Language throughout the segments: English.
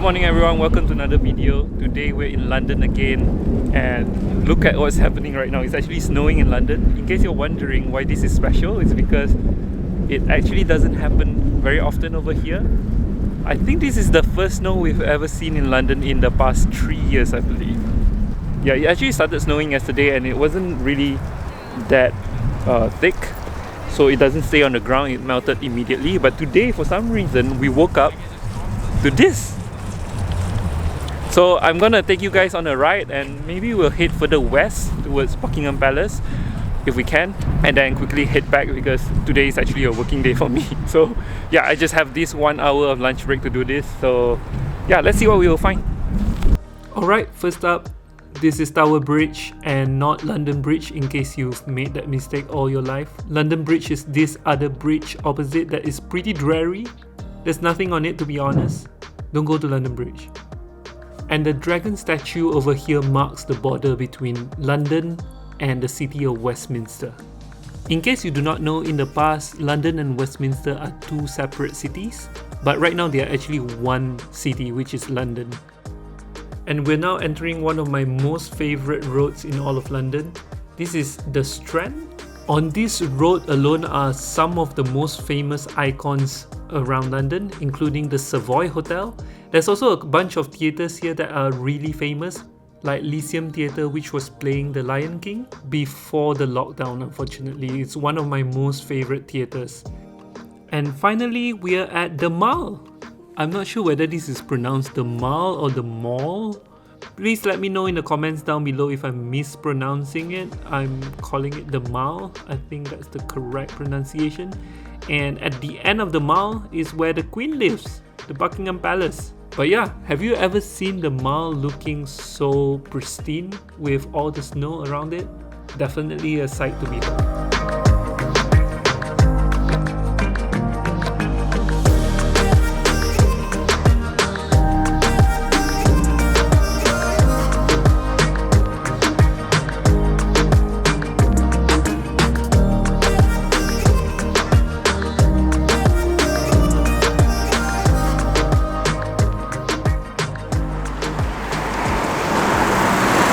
morning everyone, welcome to another video. Today we're in London again and look at what's happening right now. It's actually snowing in London. In case you're wondering why this is special, it's because it actually doesn't happen very often over here. I think this is the first snow we've ever seen in London in the past 3 years, I believe. Yeah, it actually started snowing yesterday and it wasn't really that thick, so it doesn't stay on the ground, it melted immediately. But today, for some reason, we woke up to this. So I'm gonna take you guys on a ride and maybe we'll head further west towards Buckingham Palace if we can, and then quickly head back because today is actually a working day for me. So yeah, I just have this 1 hour of lunch break to do this. So yeah, let's see what we will find. Alright, first up, this is Tower Bridge and not London Bridge, in case you've made that mistake all your life. London Bridge is this other bridge opposite that is pretty dreary. There's nothing on it, to be honest. Don't go to London Bridge. And the dragon statue over here marks the border between London and the city of Westminster. In case you do not know, in the past, London and Westminster are two separate cities, but right now they are actually one city, which is London. And we're now entering one of my most favorite roads in all of London. This is the Strand. On this road alone are some of the most famous icons around London, including the Savoy Hotel. There's also a bunch of theatres here that are really famous, like Lyceum Theatre, which was playing The Lion King before the lockdown, unfortunately. It's one of my most favourite theatres. And finally, we are at the Mall. I'm not sure whether this is pronounced the Mall or the Mall. Please let me know in the comments down below if I'm mispronouncing it. I'm calling it the Mall. I think that's the correct pronunciation. And at the end of the Mall is where the Queen lives, the Buckingham Palace. But yeah, have you ever seen the Mall looking so pristine with all the snow around it? Definitely a sight to behold.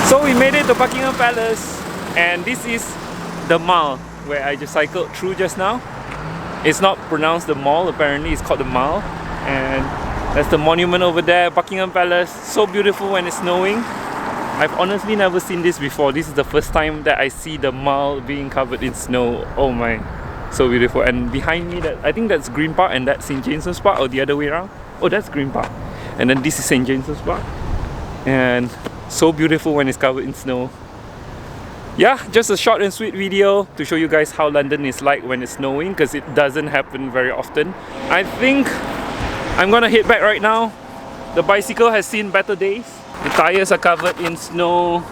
So we made it to Buckingham Palace, and this is the Mall where I just cycled through just now. It's not pronounced the Mall, apparently it's called the Mall. And that's the monument over there, Buckingham Palace. So beautiful when it's snowing. I've honestly never seen this before. This is the first time that I see the Mall being covered in snow. Oh my, so beautiful. And behind me, I think that's Green Park and that's St. James's Park, or the other way around. Oh, that's Green Park. And then this is St. James's Park. And so beautiful when it's covered in snow. Yeah, just a short and sweet video to show you guys how London is like when it's snowing, because it doesn't happen very often. I think I'm gonna head back right now. The bicycle has seen better days. The tires are covered in snow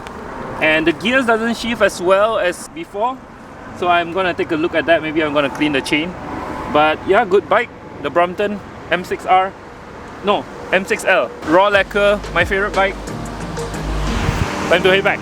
and the gears doesn't shift as well as before. So I'm gonna take a look at that. Maybe I'm gonna clean the chain. But yeah, good bike. The Brompton M6R. No, M6L. Raw lacquer, my favorite bike. Time to head back.